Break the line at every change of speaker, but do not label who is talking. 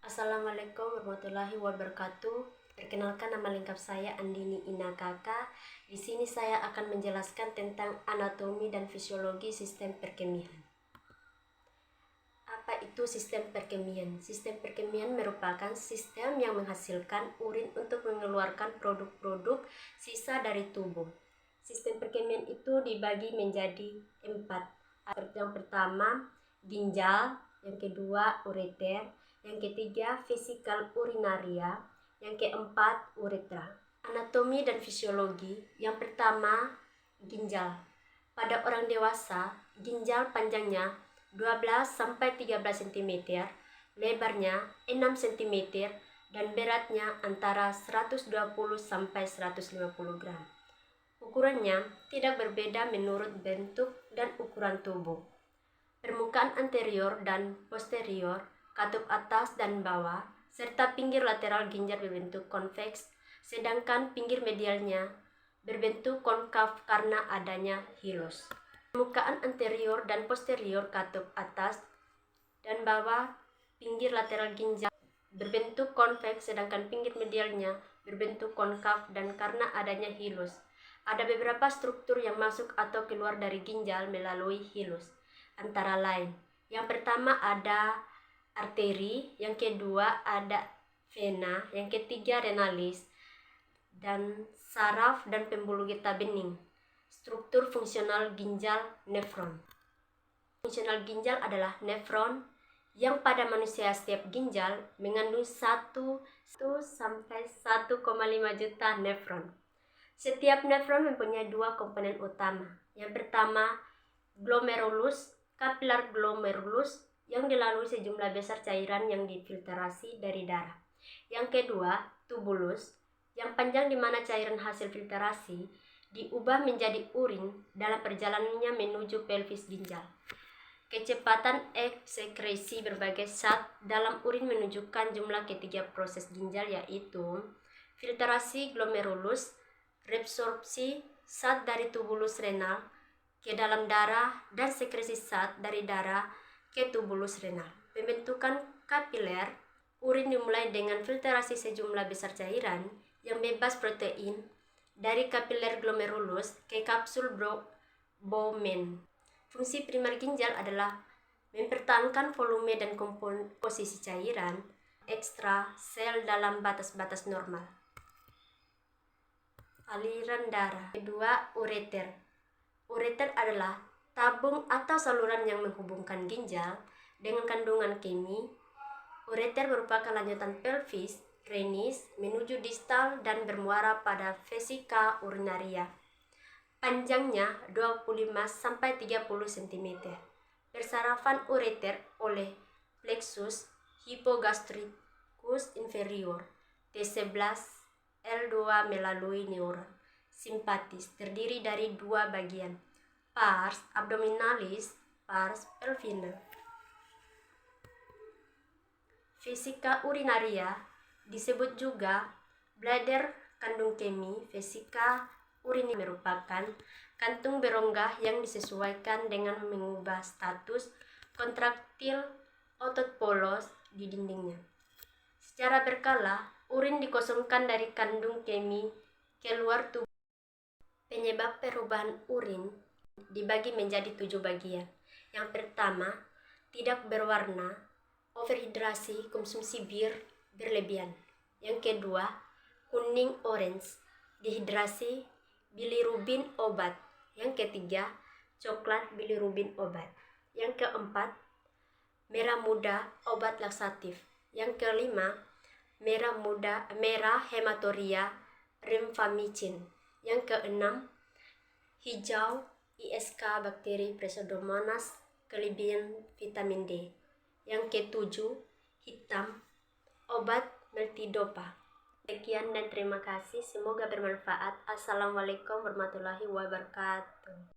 Assalamualaikum warahmatullahi wabarakatuh. Perkenalkan, nama lengkap saya Andini Ina Kaka. Di sini saya akan menjelaskan tentang anatomi dan fisiologi sistem perkemihan. Apa itu sistem perkemihan? Sistem perkemihan merupakan sistem yang menghasilkan urin untuk mengeluarkan produk-produk sisa dari tubuh. Sistem perkemihan itu dibagi menjadi 4. Yang pertama, ginjal. Yang kedua, ureter. Yang ketiga, vesikel urinaria. Yang keempat, uretra. Anatomi dan fisiologi. Yang pertama, ginjal. Pada orang dewasa, ginjal panjangnya 12-13 cm, lebarnya 6 cm, dan beratnya antara 120-150 gram. Ukurannya tidak berbeda menurut bentuk dan ukuran tubuh. Permukaan anterior dan posterior, katup atas dan bawah, serta pinggir lateral ginjal berbentuk konveks, sedangkan pinggir medialnya berbentuk konkav karena adanya hilus. Permukaan anterior dan posterior katup atas dan bawah pinggir lateral ginjal berbentuk konveks, sedangkan pinggir medialnya berbentuk konkav dan karena adanya hilus. Ada beberapa struktur yang masuk atau keluar dari ginjal melalui hilus, antara lain: yang pertama ada arteri, yang kedua ada vena, yang ketiga renalis, dan saraf dan pembuluh getah bening. Struktur fungsional ginjal nefron. Fungsional ginjal adalah nefron yang pada manusia setiap ginjal mengandung 1-1,5 juta nefron. Setiap nefron mempunyai 2 komponen utama. Yang pertama, glomerulus, kapilar glomerulus yang dilalui sejumlah besar cairan yang difiltrasi dari darah. Yang kedua, tubulus, yang panjang di mana cairan hasil filtrasi diubah menjadi urin dalam perjalanannya menuju pelvis ginjal. Kecepatan eksekresi berbagai zat dalam urin menunjukkan jumlah ketiga proses ginjal, yaitu filtrasi glomerulus, reabsorpsi zat dari tubulus renal ke dalam darah, dan sekresi zat dari darah ke tubulus renal. Pembentukan kapiler urin dimulai dengan filtrasi sejumlah besar cairan yang bebas protein dari kapiler glomerulus ke kapsul Bowman. Fungsi primer ginjal adalah mempertahankan volume dan komposisi cairan ekstra sel dalam batas-batas normal. Aliran darah. Kedua, ureter. Ureter adalah tabung atau saluran yang menghubungkan ginjal dengan kandungan kemih. Ureter merupakan lanjutan pelvis renis menuju distal dan bermuara pada vesika urinaria. Panjangnya 25-30 cm. Persarafan ureter oleh plexus hypogastricus inferior T11 L2 melalui neuron simpatis, terdiri dari 2 bagian, pars abdominalis, pars pelvina. Vesika urinaria disebut juga bladder kandung kemih. Vesika urinaria merupakan kantung berongga yang disesuaikan dengan mengubah status kontraktil otot polos di dindingnya. Secara berkala, urin dikosongkan dari kandung kemih keluar tubuh. Penyebab perubahan urin dibagi menjadi 7 bagian. Yang pertama, tidak berwarna, overhidrasi, konsumsi bir berlebihan. Yang kedua, kuning orange, dehidrasi, bilirubin obat. Yang ketiga, coklat, bilirubin obat. Yang keempat, merah muda, obat laksatif. Yang kelima, merah hematuria, rifampicin. Yang keenam, hijau, ISK, bakteri Pseudomonas, kelebihan vitamin D. Yang ketujuh, hitam, obat meltidopa. Sekian dan terima kasih, semoga bermanfaat. Assalamualaikum warahmatullahi wabarakatuh.